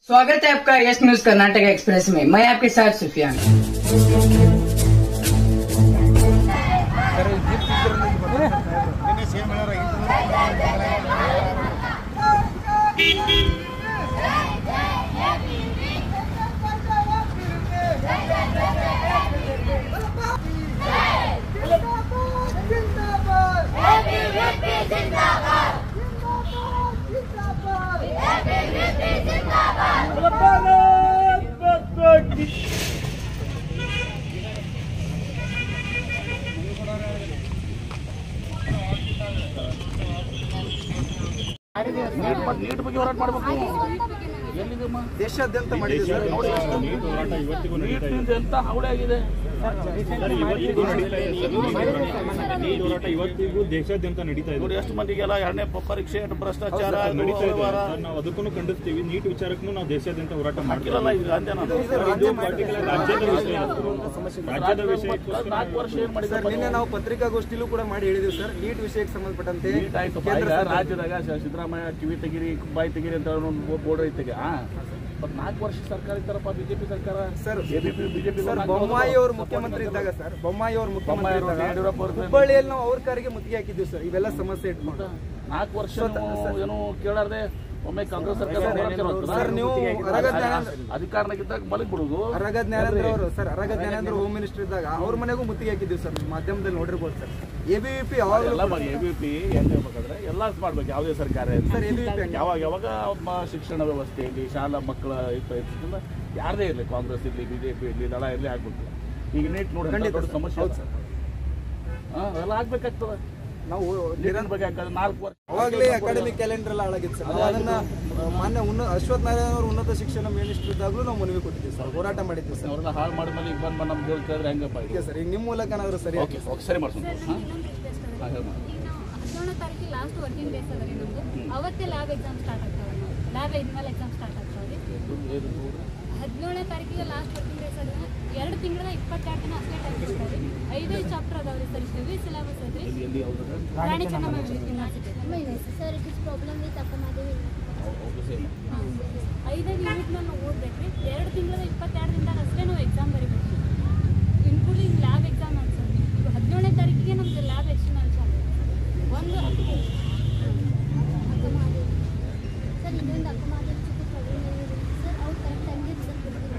स्वागत है आपका यस न्यूज कर्नाटक एक्सप्रेस में। मैं आपके साथ सुफियान। ನೀಟ್ ಬಗ್ಗೆ ಹೋರಾಟ ಮಾಡಬೇಕು. ದೇಶಾದ್ಯಂತ ಮಾಡಿದೆ ಸರ್. ಎಂತ ಹವಳೆ ಆಗಿದೆ ಇವತ್ತಿಗೂ ದೇಶಾದ್ಯಂತ ನಡೀತಾ ಇದೆ. ನೋಡಿ ಎಷ್ಟು ಮಂದಿಗೆಲ್ಲ ಎರಡನೇ ಪರೀಕ್ಷೆ ಭ್ರಷ್ಟಾಚಾರ ನಡೀತಾ ಇದೆ. ನಾವು ಅದಕ್ಕೂ ಖಂಡಿಸ್ತೀವಿ. ನೀಟ್ ವಿಚಾರಕ್ಕೂ ನಾವು ದೇಶಾದ್ಯಂತ ಹೋರಾಟ ಮಾಡ್ತಿರಲ್ಲ. ಈಗ ರಾಜ್ಯದ ವಿಷಯ 4 ವರ್ಷ ಏನ್ ಮಾಡಿದ್ದಾರೆ. ನಿನ್ನೆ ನಾವು ಪತ್ರಿಕಾಗೋಷ್ಠಿಲೂ ಕೂಡ ಮಾಡಿ ಹೇಳಿದೀವಿ ಸರ್. ನೀಟ್ ವಿಷಯಕ್ಕೆ ಸಂಬಂಧಪಟ್ಟಂತೆ ರಾಜ್ಯದಾಗ ಸಿದ್ದರಾಮಯ್ಯ ಕಿವಿ ತೆಗಿರಿ ಬಾಯಿ ತೆಗಿರಿ ಅಂತ ಬೋರ್ಡ್ ಐತೆಗೆ 4 ವರ್ಷ ಸರ್ಕಾರ ಇದ್ದಾರಪ್ಪ ಬಿಜೆಪಿ ಸರ್ಕಾರ ಸರ್. ಬಿಜೆಪಿ ಬೊಮ್ಮಾಯಿ ಅವರು ಮುಖ್ಯಮಂತ್ರಿ ಇದ್ದಾಗ ಸರ್, ಬೊಮ್ಮಾಯಿ ಅವರು ಮುಖ್ಯಮಂತ್ರಿ ಇದ್ದಾಗ ಹುಬ್ಬಳ್ಳಿಯಲ್ಲಿ ನಾವು ಅವ್ರ ಕಾರಿಗೆ ಮುತ್ತಿಗೆ ಹಾಕಿದ್ವಿ ಸರ್. ಇವೆಲ್ಲ ಸಮಸ್ಯೆ ಇಟ್ಕೊಂಡು 4 ವರ್ಷ ಏನು ಕೇಳಾರ್ದೆ ಒಮ್ಮೆ ಕಾಂಗ್ರೆಸ್ ಸರ್ಕಾರ ಸರ್. ನೀವು ಅಧಿಕಾರನಾಗಿದ್ದಾಗ ಮಲಗಿ ಬಿಡುದು. ಅರಗ ಜ್ಞಾನೇಂದ್ರ ಅವರು sir, Araga Jnanendra home minister ಇದ್ದಾಗ ಅವ್ರ ಮನೆಗೂ ಮುತ್ತಿಗೆ ಹಾಕಿದ್ವಿ ಸರ್. ಮಾಧ್ಯಮದಲ್ಲಿ ನೋಡಿರ್ಬೋದು ಸರ್. ಎಬಿವಿಪಿ ಎಬಿವಿಪಿ ಏನ್ ಹೇಳ್ಬೇಕಾದ್ರೆ ಎಲ್ಲ ಮಾಡ್ಬೇಕು. ಯಾವುದೇ ಸರ್ಕಾರ ಸರ್ ಎಬಿವಿಪಿ ಯಾವಾಗ ಶಿಕ್ಷಣ ವ್ಯವಸ್ಥೆಯಲ್ಲಿ ಶಾಲಾ ಮಕ್ಕಳ ಇರ್ತದಿಂದ ಯಾರದೇ ಇರಲಿ, ಕಾಂಗ್ರೆಸ್ ಇರಲಿ ಬಿಜೆಪಿ ಇರಲಿ ದಳ ಇರಲಿ ಆಗ್ಬೇಕು. ಈಗ ನೀಟ್ ನೋಡಿ ದೊಡ್ಡ ಸಮಸ್ಯೆ ಹೌದು ಸರ್. ಎಲ್ಲ ಆಗ್ಬೇಕಾಗ್ತದೆ. ನಾವು ಬಗ್ಗೆ 4 ವರ್ಷ ಅವಾಗಲೇ ಅಕಾಡೆಮಿಕ್ ಕ್ಯಾಲೆಂಡರ್ ಎಲ್ಲ ಹಾಳಾಗಿತ್ತು ಸರ್. ಅದನ್ನ ಮಾನ್ಯ ಅಶ್ವಥ್ ನಾರಾಯಣ ಅವರು ಉನ್ನತ ಶಿಕ್ಷಣ ಮಿನಿಸ್ಟರ್ ಇದ್ದಾಗಲೂ ನಾವು ಮನವಿ ಕೊಟ್ಟಿದ್ದೀವಿ ಸರ್, ಹೋರಾಟ ಮಾಡಿದ್ವಿ ಸರ್. ಅವ್ರನ್ನ ಹಾಳು ಮಾಡಿದ್ಮೇಲೆ ಈಗ ಬಂದು ನಮ್ಗೆ ಕೇಳಿದ್ರೆ ಹೆಂಗಪ್ಪ ಓಕೆ ಸರ್. ಈಗ ನಿಮ್ಮ ಮೂಲಕ ಏನಾದರೂ ಸರಿ ಸರಿ ಮಾಡ್ತೀನಿ. 17ನೇ ತಾರೀಕಿಗೆ ಲಾಸ್ಟ್ ವರ್ಕಿಂಗ್ ಡೇಸ್ ಅದ ರೀ ನಮ್ದು. ಅವತ್ತೇ ಲ್ಯಾಬ್ ಎಕ್ಸಾಮ್ ಸ್ಟಾರ್ಟ್ ಆಗ್ತಾವೆ. ಲ್ಯಾಬ್ ಇದ್ಮೇಲೆ ಎಕ್ಸಾಮ್ ಸ್ಟಾರ್ಟ್ ಆಗ್ತಾವೆ. 17ನೇ ತಾರೀಕಿಗೆ ಲಾಸ್ಟ್ ವರ್ಕಿಂಗ್ ಡೇಸ್ ಅದ. 2 ತಿಂಗಳ 22 ದಿನ ಅಷ್ಟೇ ಟೈಮ್ ಇರ್ತಾರೆ. 5 ಚಾಪ್ಟರ್ ಅದಾವ್ರಿ ಸರ್. ಇಷ್ಟು ಹೆವಿ ಸಿಲೆಬಸ್ ಐತ್ರಿ. Rani Chennamma university sir. It is problem with Akkamahadevi. 5 unit ನಾವು ಓದ್ಬೇಕ್ರಿ. 2 ತಿಂಗಳ 22 ದಿನದಾಗ ಅಷ್ಟೇ ನಾವು ಎಕ್ಸಾಮ್ ಬರೀಬೇಕು, ಇನ್ಕ್ಲೂಡಿಂಗ್ ಲ್ಯಾಬ್ ಎಕ್ಸಾಮ್ ಅಂತ ಸರ್. ಈಗ 17ನೇ ತಾರೀಕಿಗೆ ನಮ್ದು ಲ್ಯಾಬ್ ಎಕ್ಸ್ಟರ್ನಲ್ ಚಾಲು. ಒಂದು ಅಕ್ಕಮಾದೇವಿ ಸರ್, ಇನ್ನೊಂದು ಅಕ್ಕಮಾದೇವಿ ಚಿಕ್ಕ ಪ್ರಾಬ್ಲಮ್ ಸರ್. ಅವ್ರು ಕರೆಕ್ಟ್ ಟೈಮ್ಗೆ ರಿಸಲ್ಟ್ ಕೊಡ್ತೀವಿ.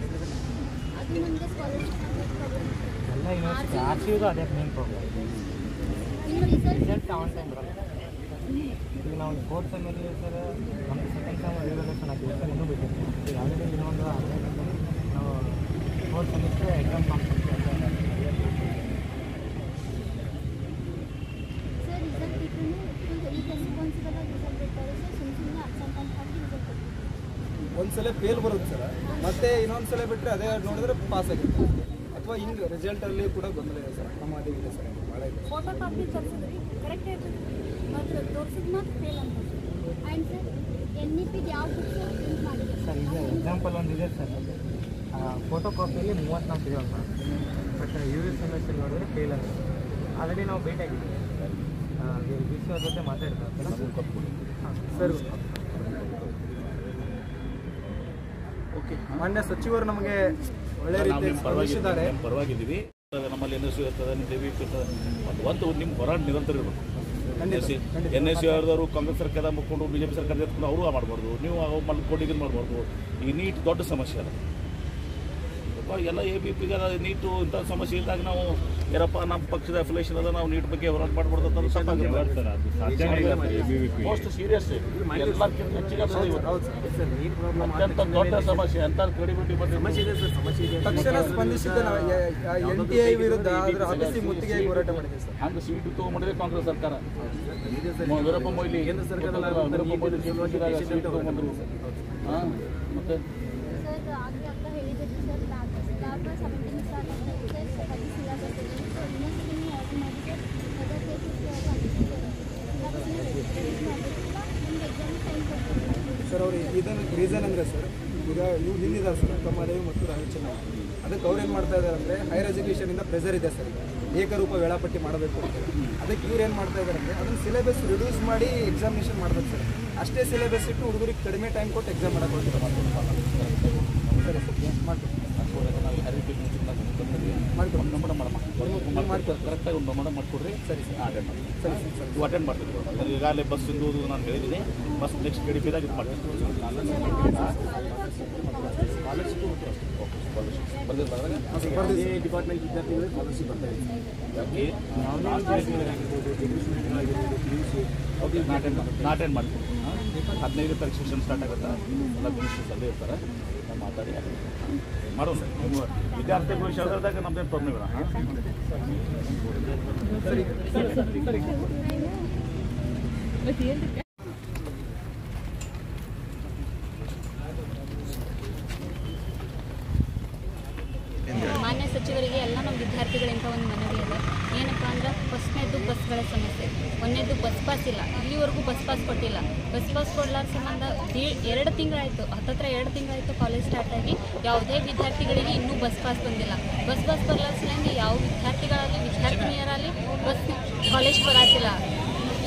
ಅದು ನಮಗೆ ಸ್ಕಾಲರ್ಶಿಪ್ ಪ್ರಾಬ್ಲಮ್ ಎಲ್ಲ ಯೂನಿವರ್ಸಿಟಿ ಆರ್ಸಿದು ಅದೇ ಮೇನ್ ಪ್ರಾಬ್ಲಮ್. ಇನ್ನು ರಿಸಲ್ಟ್ ಆನ್ ಟೈಮ್ ಬರಲ್ಲ. ಈಗ ನಾವು 4th ಸೆಮ್ಮಲ್ಲಿ ಸರ್ ನಮ್ಮದು ಸೆಕೆಂಡ್ ಸೆಮ್ ರಿವಲ್ಯೂಷನ್ ಆಗಿಲ್ಲ ಸರ್. ಇನ್ನೂ ಬೇಕಿತ್ತು. ಯಾವುದೇ ಇನ್ನೊಂದು ನಾವು 4th ಸೆಮಿಸ್ಟರ್ ಎಕ್ಸಾಮ್ ಮಾಡ್ತೀವಿ ಸರ್. ರಿಸಲ್ಟ್ ಇಟ್ಟು ಈಗ ರೆಸ್ಪಾನ್ಸಿಬಲ್ ಆಗಿ ರಿಸಲ್ಟ್ ಇರ್ತಾರೆ ಸರ್. ಸುಮ್ಮನೆ ಅಬ್ಸೆಂಟ್ ಅಂತ ಹಾಕಿ ರಿಸಲ್ಟ್ ಕೊಡ್ತೀವಿ. ಒಂದ್ಸಲ ಫೇಲ್ ಬರುತ್ತೆ ಸರ್, ಮತ್ತೆ ಇನ್ನೊಂದ್ಸಲ ಬಿಟ್ಟರೆ ಅದೇ ನೋಡಿದ್ರೆ ಪಾಸ್ ಆಗಿರುತ್ತೆ. ಅಥವಾ ಹಿಂಗೆ ರಿಸಲ್ಟಲ್ಲಿ ಕೂಡ ಗೊಂದಲ ಇದೆ ಸರ್. ನಮ್ಮ ಅದೇ ಇದೆ ಸರ್. ಭಾಳ ಇದೆ. ಫೋಟೋ ಕಾಪಿ ತರಿಸಿದ್ರಿ ಕರೆಕ್ಟ್ ಇರ್ತದೆ, ಮಾತ್ರ ತೋರಿಸಿದ್ ಮಾತ್ರ ಫೇಲ್ ಅಂತ. ಆ್ಯಂಡ್ ಸರ್ NEP ಯಾವ ಬುಕ್ಸ್ ಪ್ರಿಂಟ್ ಮಾಡಿದೆ ಸರ್? ಈಗ ಎಕ್ಸಾಂಪಲ್ ಒಂದು ಇದೆ ಸರ್. ಫೋಟೋ ಕಾಪಿಯಲ್ಲಿ 34 ಇದೆ ಅಂತ, ಬಟ್ USMS ನೋಡಿದ್ರೆ ಫೇಲ್ ಅಂತ. ಆಲ್ರೆಡಿ ನಾವು ಭೇಟಿ ಆಗಿದ್ದೀವಿ BC ಅವ್ರ ಜೊತೆ ಮಾತಾಡ್ತಾರೆ ಸರ್. ಓಕೆ, ಮಾನ್ಯ ಸಚಿವರು ನಮಗೆ ಒಳ್ಳೆ ರೀತಿ ಸ್ಪಂದಿಸಿದ್ದಾರೆ. ಪರವಾಗಿದ್ದೀವಿ. ನಮ್ಮಲ್ಲಿ NSU ಇರ್ತದೆ, DVP ಇರ್ತದೆ. ಒಂದು ನಿಮ್ಮ ಹೋರಾಟ ನಿರಂತರ ಇರಬೇಕು. NSU ಅವ್ರದವರು ಕಾಂಗ್ರೆಸ್ ಸರ್ಕಾರ ಮುಕ್ಕೊಂಡು ಬಿಜೆಪಿ ಸರ್ಕಾರ ಎತ್ಕೊಂಡು ಅವರು ಮಾಡಬಾರ್ದು. ನೀವು ಮಲ್ಕೊಂಡಿದ್ದು ಮಾಡಬಾರ್ದು. ಈ ನೀಟ್ ದೊಡ್ಡ ಸಮಸ್ಯೆ ಅದ. ಎಲ್ಲ ABPಗೆ ನೀಟು ಇಂಥ ಸಮಸ್ಯೆ ಇದ್ದಾಗ ನಾವು ಏನಪ್ಪ ನಮ್ಮ ಪಕ್ಷದ ಅಫಿಲೇಷನ್ ಅದ, ನಾವು ನೀಟ್ ಬಗ್ಗೆ ಹೋರಾಟ ಮಾಡಬಾರ್ದು ಅಂತ ಮೋಸ್ಟ್ ಸೀರಿಯಸ್ ಎಲ್ಲಕ್ಕಿಂತ ಹೆಚ್ಚಿಗೆ ಅತ್ಯಂತ ದೊಡ್ಡ ಸಮಸ್ಯೆ ಅಂತ ಕ್ರೆಡಿಬಿಲಿಟಿ ತಕ್ಷಣ ಸ್ಪಂದಿಸಿದ NTI ವಿರುದ್ಧ ಅದರ ಅಗಸಿ ಮುತ್ತಿಗೆ ಹೋರಾಟ ಮಾಡಿದೆ ಸರ್. ಹಂಗೆ ಸೀಟು ತೊಗೊಂಡಿದೆ ಕಾಂಗ್ರೆಸ್ ಸರ್ಕಾರ. ವೀರಪ್ಪ ಮೊಯ್ಲಿ ಕೇಂದ್ರ ಸರ್ಕಾರದಲ್ಲಿ ಸೀಟ್ ತೊಗೊಂಡ್ರು. ಹಾಂ, ಮತ್ತೆ ಸರ್ ಅವ್ರು ಇದನ್ನು ರೀಸನ್ ಅಂದರೆ ಸರ್, ಈಗ ಇವ್ರು ಹಿಂದಿದ್ದಾರೆ ಸರ್ ಅಕ್ಕಮಾದೇವಿ ಮತ್ತು ರಾಣಿ ಚೆನ್ನಮ್ಮ. ಅದಕ್ಕೆ ಅವ್ರು ಏನು ಮಾಡ್ತಾ ಇದ್ದಾರೆ ಅಂದರೆ ಹೈಯರ್ ಎಜುಕೇಷನಿಂದ ಪ್ರೆಷರ್ ಇದೆ ಸರ್. ಏಕರೂಪ ವೇಳಾಪಟ್ಟಿ ಮಾಡಬೇಕು ಅಂತ. ಅದಕ್ಕೆ ಇವ್ರು ಏನು ಮಾಡ್ತಾ ಇದ್ದಾರೆ ಅಂದರೆ ಅದನ್ನು ಸಿಲೆಬಸ್ ರಿಡ್ಯೂಸ್ ಮಾಡಿ ಎಕ್ಸಾಮಿನೇಷನ್ ಮಾಡ್ಬೇಕು ಸರ್. ಅಷ್ಟೇ ಸಿಲೆಬಸ್ ಇಟ್ಟು ಹುಡುಗರಿಗೆ ಕಡಿಮೆ ಟೈಮ್ ಕೊಟ್ಟು ಎಕ್ಸಾಮ್ ಮಾಡಕ್ಕೆ ಹೋಗ್ತಾರೆ. ಸರಿ ಸರ್ ಮಾಡ್ತೀವಿ ಕರೆಕ್ಟಾಗಿ ಒಂದು ಮೇಡಮ್ ಮಾಡಿಕೊಡ್ರಿ. ಸರಿ ಸರ್ ಅಟೆಂಡ್ ಮಾಡಿ. ಸರಿ ಸರ್ ನೀವು ಅಟೆಂಡ್ ಮಾಡ್ತೀವಿ. ಈಗಾಗಲೇ ಬಸ್ ಇಂದು ನಾನು ಹೇಳಿದ್ದೀನಿ. ಬಸ್ ನೆಕ್ಸ್ಟ್ ಗಡಿಪಿದಾಗ ಇದು ಮಾಡ್ತೀನಿ. ಡಿಪಾರ್ಟ್ಮೆಂಟ್ ವಿದ್ಯಾರ್ಥಿಗಳು ಸ್ಕಾಲರ್ಶಿಪ್ ಬರ್ತಾ ಇದೆ. ಓಕೆ ಅಟೆಂಡ್ ಮಾಡ್ತೀನಿ. 15 ತಾರೀಕು ಸೆಷನ್ ಸ್ಟಾರ್ಟ್ ಆಗುತ್ತೆ. ಎಲ್ಲ ಮಿನಿಸ್ಟರ್ಸ್ ಅಲ್ಲೇ ಇರ್ತಾರೆ. ನಾವು ಮಾತಾಡಿ ಮಾಡೋಣ. ನಿಮ್ಮ ವಿದ್ಯಾರ್ಥಿಗಳ ವಿಷಯದಾಗ ನಮ್ಮದೇನು ಪ್ರಾಬ್ಲಮ್ ಇಲ್ಲ. ಮಾನ್ಯ ಸಚಿವರಿಗೆ ಎಲ್ಲ ನಮ್ಮ ವಿದ್ಯಾರ್ಥಿಗಳಿಂದ ಒಂದು ಮನವಿ ಇದೆ. ಏನಪ್ಪ ಅಂದ್ರೆ ಫಸ್ಟ್ನೇದು ಬಸ್ಗಳ ಸಮಸ್ಯೆ, ಒಂದನೇದು ಬಸ್ ಪಾಸ್ ಇಲ್ಲ. ಇಲ್ಲಿವರೆಗೂ ಬಸ್ ಪಾಸ್ ಕೊಟ್ಟಿಲ್ಲ. ಬಸ್ ಪಾಸ್ ಕೊಡ್ಲಾರ ಸಂಬಂಧ 2 ತಿಂಗಳಾಯಿತು, ಹತ್ತತ್ರ 2 ತಿಂಗಳಾಯಿತು ಕಾಲೇಜ್ ಸ್ಟಾರ್ಟ್ ಆಗಿ. ಯಾವುದೇ ವಿದ್ಯಾರ್ಥಿಗಳಿಗೆ ಇನ್ನೂ ಬಸ್ ಪಾಸ್ ಬಂದಿಲ್ಲ. ಬಸ್ ಪಾಸ್ ಬರಲಾರ ಸಲುವಾಗಿ ಯಾವ ವಿದ್ಯಾರ್ಥಿಗಳಾಗಲಿ ವಿದ್ಯಾರ್ಥಿನಿಯರಾಗಲಿ ಬಸ್ ಕಾಲೇಜ್ ಬರಾತಿಲ್ಲ.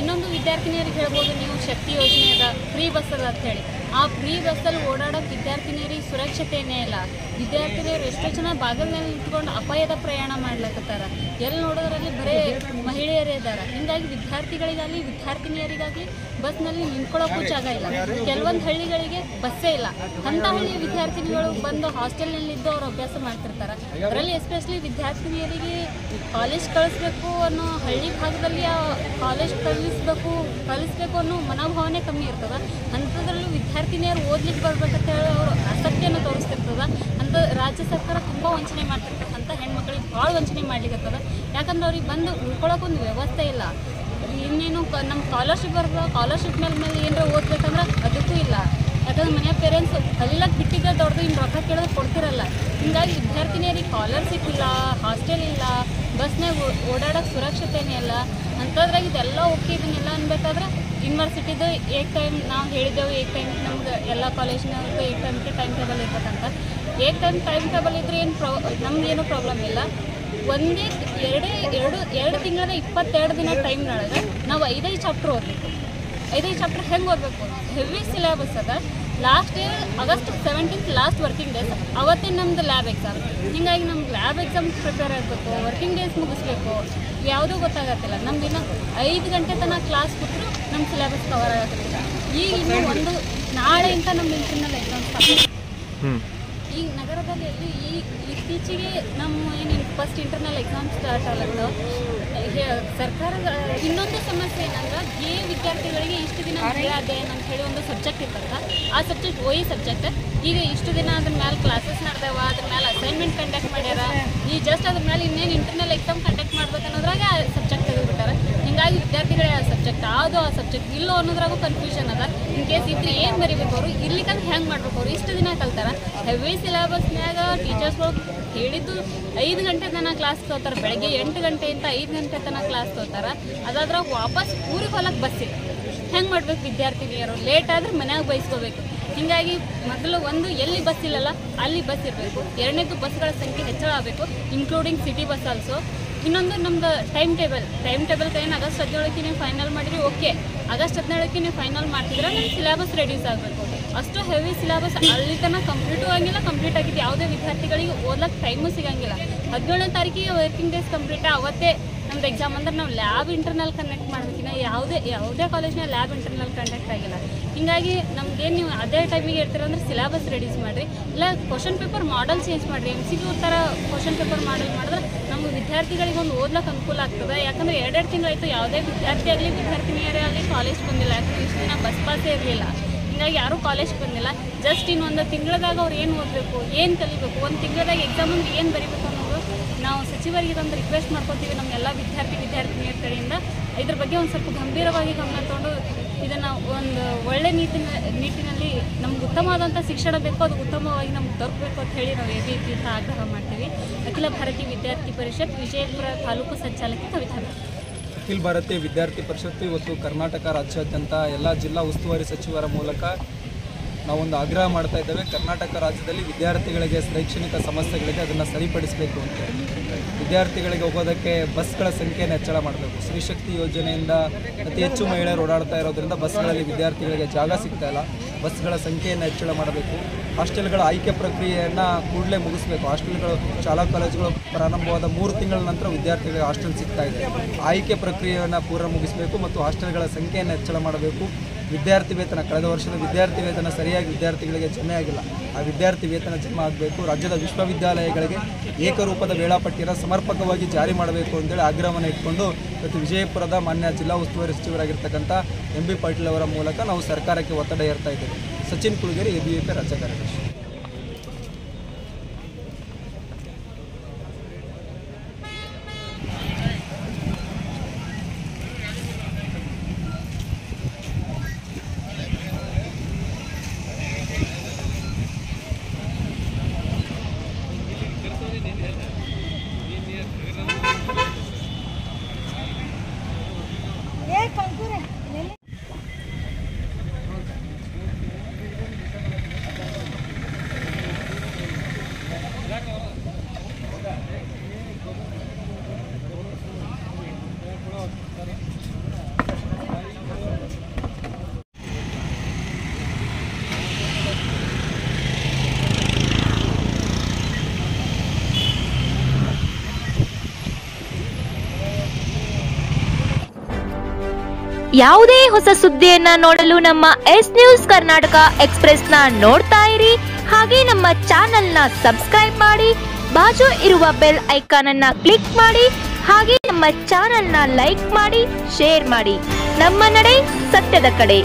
ಇನ್ನೊಂದು ವಿದ್ಯಾರ್ಥಿನಿಯರಿಗೆ ಹೇಳ್ಬೋದು, ನೀವು ಶಕ್ತಿ ಯೋಜನೆ ಅದ, ಫ್ರೀ ಬಸ್ ಅದ ಅಂತ ಹೇಳಿ. ಆ ಫ್ರೀ ಬಸ್ಸಲ್ಲಿ ಓಡಾಡೋಕೆ ವಿದ್ಯಾರ್ಥಿನಿಯರಿಗೆ ಸುರಕ್ಷತೆಯೇ ಇಲ್ಲ. ವಿದ್ಯಾರ್ಥಿನಿಯರು ಎಷ್ಟೋ ಜನ ಬಾಗಿಲಿನಲ್ಲಿ ನಿಂತ್ಕೊಂಡು ಅಪಾಯದ ಪ್ರಯಾಣ ಮಾಡ್ಲಕತ್ತಾರ. ಎಲ್ಲಿ ನೋಡೋದ್ರಲ್ಲಿ ಬರೀ ಮಹಿಳೆಯರೇ ಇದ್ದಾರೆ. ಹೀಗಾಗಿ ವಿದ್ಯಾರ್ಥಿಗಳಿಗಾಗಲಿ ವಿದ್ಯಾರ್ಥಿನಿಯರಿಗಾಗಲಿ ಬಸ್ನಲ್ಲಿ ನಿಂತ್ಕೊಳ್ಳೋಕ್ಕೂ ಜಾಗ ಇಲ್ಲ. ಕೆಲವೊಂದು ಹಳ್ಳಿಗಳಿಗೆ ಬಸ್ಸೇ ಇಲ್ಲ. ಅಂಥ ಹಳ್ಳಿಯ ವಿದ್ಯಾರ್ಥಿನಿಗಳು ಬಂದು ಹಾಸ್ಟೆಲ್ನಲ್ಲಿದ್ದು ಅವ್ರು ಅಭ್ಯಾಸ ಮಾಡ್ತಿರ್ತಾರೆ. ಅದರಲ್ಲಿ ಎಸ್ಪೆಷಲಿ ವಿದ್ಯಾರ್ಥಿನಿಯರಿಗೆ ಕಾಲೇಜ್ ಕಳಿಸ್ಬೇಕು ಅನ್ನೋ ಹಳ್ಳಿ ಭಾಗದಲ್ಲಿ ಆ ಕಾಲೇಜ್ ಕಲಿಸ್ಬೇಕು ಅನ್ನೋ ಮನೋಭಾವನೆ ಕಮ್ಮಿ ಇರ್ತದೆ. ಅಂಥದ್ರಲ್ಲೂ ವಿದ್ಯಾರ್ಥಿನಿಯರು ಓದ್ಲಿಕ್ಕೆ ಬರ್ಬೇಕಂತ ಹೇಳಿ ಅವರು ಆಸಕ್ತಿಯನ್ನು ತೋರಿಸ್ತಿರ್ತದೆ. ಅಂತ ರಾಜ್ಯ ಸರ್ಕಾರ ತುಂಬ ವಂಚನೆ ಮಾಡ್ತಿರ್ತದೆ. ಅಂಥ ಹೆಣ್ಮಕ್ಳಿಗೆ ಭಾಳ ವಂಚನೆ ಮಾಡ್ಲಿಕ್ಕತ್ತದ. ಯಾಕಂದ್ರೆ ಅವ್ರಿಗೆ ಬಂದು ಉಳ್ಕೊಳ್ಳೋಕೊಂದು ವ್ಯವಸ್ಥೆ ಇಲ್ಲ. ಇನ್ನೇನು ನಮ್ಮ ಸ್ಕಾಲರ್ಶಿಪ್ ಬರ್ತದೆ, ಸ್ಕಾಲರ್ಶಿಪ್ ಮೇಲೆ ಏನಾರ ಓದ್ಬೇಕಂದ್ರೆ ಅದಕ್ಕೂ ಇಲ್ಲ. ಯಾಕಂದ್ರೆ ಮನೆಯ ಪೇರೆಂಟ್ಸ್ ಕಲೀಲಕ್ಕೆ ಬಿಟ್ಟಿದ್ದೆ ದೊಡ್ಡದು, ಇನ್ನು ರೊಕ್ಕ ಕೇಳೋದು ಕೊಡ್ತಿರಲ್ಲ. ಹೀಗಾಗಿ ವಿದ್ಯಾರ್ಥಿನಿಯರಿಗೆ ಸ್ಕಾಲರ್ಶಿಪ್ ಇಲ್ಲ, ಹಾಸ್ಟೆಲ್ ಇಲ್ಲ, ಬಸ್ನಾಗ ಓಡಾಡೋಕ್ಕೆ ಸುರಕ್ಷತೆನೇ ಇಲ್ಲ. ಅಂಥದ್ರಾಗ ಇದೆಲ್ಲ ಓಕೆ. ಇದನ್ನೆಲ್ಲ ಅನ್ಬೇಕಾದ್ರೆ ಯೂನಿವರ್ಸಿಟಿದು ಏಕ್ ಟೈಮ್ ನಾವು ಹೇಳಿದ್ದೆವು, ಏಕ್ ಟೈಮ್ ನಮ್ಗೆ ಎಲ್ಲ ಕಾಲೇಜ್ನಾಗ ಏಕ್ ಟೈಮ್ಗೆ ಟೈಮ್ ಟೇಬಲ್ ಇರ್ತಕ್ಕಂಥ. ಏಕ್ ಟೈಮ್ ಟೇಬಲ್ ಇದ್ರೆ ನಮ್ಗೇನು ಪ್ರಾಬ್ಲಮ್ ಇಲ್ಲ. ಎರಡು ತಿಂಗಳ 22 ದಿನ ಟೈಮ್ನೊಳಗೆ ನಾವು 5 ಚಾಪ್ಟರ್ ಓದಬೇಕು. 5 ಚಾಪ್ಟರ್ ಹೆಂಗೆ ಓದಬೇಕು? ಹೆವಿ ಸಿಲೆಬಸ್ ಅದ. Last year August 17th last working days, ಅವತ್ತೇ ನಮ್ದು ಲ್ಯಾಬ್ ಎಕ್ಸಾಮ್. ಹೀಗಾಗಿ ನಮ್ಗೆ ಲ್ಯಾಬ್ ಎಕ್ಸಾಮ್ ಪ್ರಿಪೇರ್ ಆಗಬೇಕು, ವರ್ಕಿಂಗ್ ಡೇಸ್ ಮುಗಿಸ್ಬೇಕು. ಯಾವುದೂ ಗೊತ್ತಾಗತ್ತಿಲ್ಲ. ನಮ್ದು ಇನ್ನೂ 5 ಗಂಟೆ ತನಕ ಕ್ಲಾಸ್ ಕೊಟ್ಟರು ನಮ್ಮ ಸಿಲೆಬಸ್ ಕವರ್ ಆಗತ್ತಿಲ್ಲ. ಈಗ ಇನ್ನೂ ನಾಳೆಯಿಂದ ನಮ್ಮ ಇಂಟರ್ನಲ್ ಎಕ್ಸಾಮ್ ಸ್ಟಾರ್ಟ್. ಈಗ ನಗರದಲ್ಲಿ ಇತ್ತೀಚೆಗೆ ನಮ್ಮ ಏನೇನು ಫಸ್ಟ್ ಇಂಟರ್ನಲ್ ಎಕ್ಸಾಮ್ ಸ್ಟಾರ್ಟ್ ಆಗಲ್ಲ. ಸರ್ಕಾರದ ಇನ್ನೊಂದು ಸಮಸ್ಯೆ ಏನಂದ್ರೆ ವಿದ್ಯಾರ್ಥಿಗಳಿಗೆ ಇಷ್ಟು ದಿನ ಅಧ್ಯಯನ ಅಂತ ಹೇಳಿ ಒಂದು ಸಬ್ಜೆಕ್ಟ್ ಇರ್ತದೆ. ಆ ಸಬ್ಜೆಕ್ಟ್ OE ಸಬ್ಜೆಕ್ಟ್. ಈಗ ಇಷ್ಟು ದಿನ ಅದ್ರ ಮೇಲೆ ಕ್ಲಾಸಸ್ ನಡೆದವ, ಅದ್ರ ಮೇಲೆ ಅಸೈನ್ಮೆಂಟ್ ಕಂಡಕ್ಟ್ ಮಾಡ್ಯಾರ. ಈ ಜಸ್ಟ್ ಅದ್ರ ಮೇಲೆ ಇನ್ನೇನು ಇಂಟರ್ನಲ್ ಎಕ್ಸಾಮ್ ಕಂಡಕ್ಟ್ ಮಾಡ್ಬೇಕು ಅನ್ನೋದ್ರಾಗ ಆ ಸಬ್ಜೆಕ್ಟ್ ತೆಗೆದುಬಿಟ್ಟಾರೆ. ಹೀಗಾಗಿ ವಿದ್ಯಾರ್ಥಿಗಳೇ ಆ ಸಬ್ಜೆಕ್ಟ್ ಯಾವುದು ಆ ಸಬ್ಜೆಕ್ಟ್ ಇಲ್ಲೋ ಅನ್ನೋದ್ರಾಗೂ ಕನ್ಫ್ಯೂಷನ್ ಅದ. ಇನ್ ಕೇಸ್ ಇದ್ರೆ ಏನು ಬರೀಬೇಕು ಅವರು, ಇರ್ಲಿಕ್ಕಂದ್ರೆ ಹೆಂಗೆ ಮಾಡ್ಬೇಕು ಅವರು? ಇಷ್ಟು ದಿನ ಕಲ್ತಾರ. ಹೆವಿ ಸಿಲೆಬಸ್ನಾಗ ಟೀಚರ್ಸ್ಗಳು ಹೇಳಿದ್ದು 5 ಗಂಟೆ ತನಕ ಕ್ಲಾಸ್ ತಗೋತಾರೆ. ಬೆಳಗ್ಗೆ 8 ಗಂಟೆಯಿಂದ 5 ಗಂಟೆ ತನಕ ಕ್ಲಾಸ್ ತಗೋತಾರೆ. ಅದಾದ್ರಾಗ ವಾಪಸ್ ಊರಿಗೆ ಹೊಲಕ್ಕೆ ಬಸ್ಸಿಲ್ಲ. ಹೆಂಗೆ ಮಾಡ್ಬೇಕು ವಿದ್ಯಾರ್ಥಿನಿಯರು? ಲೇಟ್ ಆದರೆ ಮನ್ಯಾಗ ಬಯಸ್ಕೋಬೇಕು. ಹೀಗಾಗಿ ಮೊದಲು ಎಲ್ಲಿ ಬಸ್ ಇಲ್ಲಲ್ಲ ಅಲ್ಲಿ ಬಸ್ ಇರಬೇಕು. ಎರಡನೇದು ಬಸ್ಗಳ ಸಂಖ್ಯೆ ಹೆಚ್ಚಳ ಆಗಬೇಕು, ಇನ್ಕ್ಲೂಡಿಂಗ್ ಸಿಟಿ ಬಸ್ ಆಲ್ಸೋ. ಇನ್ನೊಂದು ನಮ್ದು ಟೈಮ್ ಟೇಬಲ್ ಏನು August 17ಕ್ಕೆ ನೀವು ಫೈನಲ್ ಮಾಡಿರಿ, ಓಕೆ. August 17ಕ್ಕೆ ನೀವು ಫೈನಲ್ ಮಾಡ್ತಿದ್ರೆ ನಮ್ಮ ಸಿಲೆಬಸ್ ರೆಡ್ಯೂಸ್ ಆಗಬೇಕು. ಅಷ್ಟು ಹೆವಿ ಸಿಲೆಬಸ್ ಅಲ್ಲಿ ತನಕ ಕಂಪ್ಲೀಟೂ ಆಗಿಲ್ಲ. ಕಂಪ್ಲೀಟ್ ಆಗಿದ್ದು ಯಾವುದೇ ವಿದ್ಯಾರ್ಥಿಗಳಿಗೆ ಓದಕ್ಕೆ ಟೈಮು ಸಿಗೋಂಗಿಲ್ಲ. 17ನೇ ತಾರೀಕಿಗೆ ವರ್ಕಿಂಗ್ ಡೇಸ್ ಕಂಪ್ಲೀಟ್ ಅವತ್ತೇ ನಮ್ದು ಎಕ್ಸಾಮ್. ಅಂದ್ರೆ ನಾವು ಲ್ಯಾಬ್ ಇಂಟರ್ನಲ್ ಕಂಡಕ್ಟ್ ಮಾಡ್ಬೇಕಿನ್ನ ಯಾವುದೇ ಕಾಲೇಜ್ನ ಲ್ಯಾಬ್ ಇಂಟರ್ನಲ್ ಕಂಡಕ್ಟ್ ಆಗಿಲ್ಲ. ಹೀಗಾಗಿ ನಮ್ಗೇನು ನೀವು ಅದೇ ಟೈಮಿಗೆ ಹೇಳ್ತೀರ ಅಂದ್ರೆ ಸಿಲೆಬಸ್ ರೆಡ್ಯೂಸ್ ಮಾಡಿರಿ, ಇಲ್ಲ ಕ್ವಶನ್ ಪೇಪರ್ ಮಾಡೆಲ್ ಚೇಂಜ್ ಮಾಡಿರಿ. MCQ ಥರ ಕ್ವಶನ್ ಪೇಪರ್ ಮಾಡೆಲ್ ಮಾಡಿದ್ರೆ ನಮ್ಗೆ ವಿದ್ಯಾರ್ಥಿಗಳಿಗೆ ಒಂದು ಓದ್ಲಿಕ್ಕೆ ಅನುಕೂಲ ಆಗ್ತದೆ. ಯಾಕಂದರೆ 2 ತಿಂಗಳಾಯಿತು ಯಾವುದೇ ವಿದ್ಯಾರ್ಥಿ ಆಗಲಿ ವಿದ್ಯಾರ್ಥಿನಿಯರೇ ಆಗಲಿ ಕಾಲೇಜ್ ಬಂದಿಲ್ಲ. ಯಾಕಂದರೆ ಇಷ್ಟು ದಿನ ಬಸ್ ಪಾಸೇ ಇರಲಿಲ್ಲ. ಹೀಗಾಗಿ ಯಾರೂ ಕಾಲೇಜ್ ಬಂದಿಲ್ಲ. ಜಸ್ಟ್ ಇನ್ನೊಂದು ತಿಂಗಳದಾಗ ಅವ್ರು ಏನು ಓದಬೇಕು, ಏನು ಕಲಿಬೇಕು, ಒಂದು ತಿಂಗಳದಾಗ ಎಕ್ಸಾಮ್ ಅಂದ್ರೆ ಏನು ಬರೀಬೇಕು ಅನ್ನೋದು ನಾವು ಸಚಿವರಿಗೆ ಒಂದು ರಿಕ್ವೆಸ್ಟ್ ಮಾಡ್ಕೊತೀವಿ. ನಮ್ಮೆಲ್ಲ ವಿದ್ಯಾರ್ಥಿನಿಯರ ಕಡೆಯಿಂದ ಇದ್ರ ಬಗ್ಗೆ ಒಂದು ಸ್ವಲ್ಪ ಗಂಭೀರವಾಗಿ ಗಮನ ತಗೊಂಡು ಇದನ್ನು ಒಂದು ಒಳ್ಳೆ ನಿಟ್ಟಿನಲ್ಲಿ ನಮ್ಗೆ ಉತ್ತಮವಾದಂಥ ಶಿಕ್ಷಣ ಬೇಕು, ಅದು ಉತ್ತಮವಾಗಿ ನಮ್ಗೆ ದೊರಕಬೇಕು ಅಂತ ಹೇಳಿ ನಾವು ಎಬಿಯಿಂದ ಆಗ್ರಹ ಮಾಡ್ತೀವಿ. ಅಖಿಲ ಭಾರತೀಯ ವಿದ್ಯಾರ್ಥಿ ಪರಿಷತ್ ವಿಜಯಪುರ ತಾಲೂಕು ಸಂಚಾಲಕಿ ಕವಿತಾ. ಅಖಿಲ ಭಾರತೀಯ ವಿದ್ಯಾರ್ಥಿ ಪರಿಷತ್ತು ಇವತ್ತು ಕರ್ನಾಟಕ ರಾಜ್ಯಾದ್ಯಂತ ಎಲ್ಲ ಜಿಲ್ಲಾ ಉಸ್ತುವಾರಿ ಸಚಿವರ ಮೂಲಕ ನಾವೊಂದು ಆಗ್ರಹ ಮಾಡ್ತಾ ಇದ್ದೇವೆ. ಕರ್ನಾಟಕ ರಾಜ್ಯದಲ್ಲಿ ವಿದ್ಯಾರ್ಥಿಗಳಿಗೆ ಶೈಕ್ಷಣಿಕ ಸಮಸ್ಯೆಗಳಿಗೆ ಅದನ್ನು ಸರಿಪಡಿಸಬೇಕು ಅಂತ. ವಿದ್ಯಾರ್ಥಿಗಳಿಗೆ ಹೋಗೋದಕ್ಕೆ ಬಸ್ಗಳ ಸಂಖ್ಯೆಯನ್ನು ಹೆಚ್ಚಳ ಮಾಡಬೇಕು. ಸ್ತ್ರೀಶಕ್ತಿ ಯೋಜನೆಯಿಂದ ಅತಿ ಹೆಚ್ಚು ಮಹಿಳೆಯರು ಓಡಾಡ್ತಾ ಇರೋದ್ರಿಂದ ಬಸ್ಗಳಲ್ಲಿ ವಿದ್ಯಾರ್ಥಿಗಳಿಗೆ ಜಾಗ ಸಿಗ್ತಾ ಇಲ್ಲ. ಬಸ್ಗಳ ಸಂಖ್ಯೆಯನ್ನು ಹೆಚ್ಚಳ ಮಾಡಬೇಕು. ಹಾಸ್ಟೆಲ್ಗಳ ಆಯ್ಕೆ ಪ್ರಕ್ರಿಯೆಯನ್ನು ಕೂಡಲೇ ಮುಗಿಸಬೇಕು. ಹಾಸ್ಟೆಲ್ಗಳು ಶಾಲಾ ಕಾಲೇಜುಗಳು ಪ್ರಾರಂಭವಾದ 3 ತಿಂಗಳ ನಂತರ ವಿದ್ಯಾರ್ಥಿಗಳಿಗೆ ಹಾಸ್ಟೆಲ್ ಸಿಗ್ತಾ ಇದೆ. ಆಯ್ಕೆ ಪ್ರಕ್ರಿಯೆಯನ್ನು ಪೂರ್ಣ ಮುಗಿಸಬೇಕು ಮತ್ತು ಹಾಸ್ಟೆಲ್ಗಳ ಸಂಖ್ಯೆಯನ್ನು ಹೆಚ್ಚಳ ಮಾಡಬೇಕು. ವಿದ್ಯಾರ್ಥಿ ವೇತನ, ಕಳೆದ ವರ್ಷದ ವಿದ್ಯಾರ್ಥಿ ವೇತನ ಸರಿಯಾಗಿ ವಿದ್ಯಾರ್ಥಿಗಳಿಗೆ ಜಮೆ ಆಗಿಲ್ಲ. ಆ ವಿದ್ಯಾರ್ಥಿ ವೇತನ ಜಮೆ ಆಗಬೇಕು. ರಾಜ್ಯದ ವಿಶ್ವವಿದ್ಯಾಲಯಗಳಿಗೆ ಏಕರೂಪದ ವೇಳಾಪಟ್ಟಿಯನ್ನು ಸಮರ್ಪಕವಾಗಿ ಜಾರಿ ಮಾಡಬೇಕು ಅಂತೇಳಿ ಆಗ್ರಹವನ್ನು ಇಟ್ಕೊಂಡು ಇವತ್ತು ವಿಜಯಪುರದ ಮಾನ್ಯ ಜಿಲ್ಲಾ ಉಸ್ತುವಾರಿ ಸಚಿವರಾಗಿರ್ತಕ್ಕಂಥ MB ಪಾಟೀಲ್ ಅವರ ಮೂಲಕ ನಾವು ಸರ್ಕಾರಕ್ಕೆ ಒತ್ತಡ ಹೇರ್ತಾ ಇದ್ದೇವೆ. ಸಚಿನ್ ಕುಳಗೇರಿ, ABVP ರಾಜ್ಯ ಕಾರ್ಯದರ್ಶಿ. ಯಾವುದೇ ಹೊಸ ಸುದ್ದಿಯನ್ನ ನೋಡಲು ನಮ್ಮ ಎಸ್ ನ್ಯೂಸ್ ಕರ್ನಾಟಕ ಎಕ್ಸ್‌ಪ್ರೆಸ್ನ ನೋಡ್ತಾ ಇರಿ. ಹಾಗೆ ನಮ್ಮ ಚಾನೆಲ್ನ ಸಬ್ಸ್ಕ್ರೈಬ್ ಮಾಡಿ, ಬಾಜು ಇರುವ ಬೆಲ್ ಐಕಾನ್ ಅನ್ನ ಕ್ಲಿಕ್ ಮಾಡಿ. ಹಾಗೆ ನಮ್ಮ ಚಾನೆಲ್ನ ಲೈಕ್ ಮಾಡಿ, ಶೇರ್ ಮಾಡಿ. ನಮ್ಮ ನಡೆ ಸತ್ಯದ ಕಡೆ.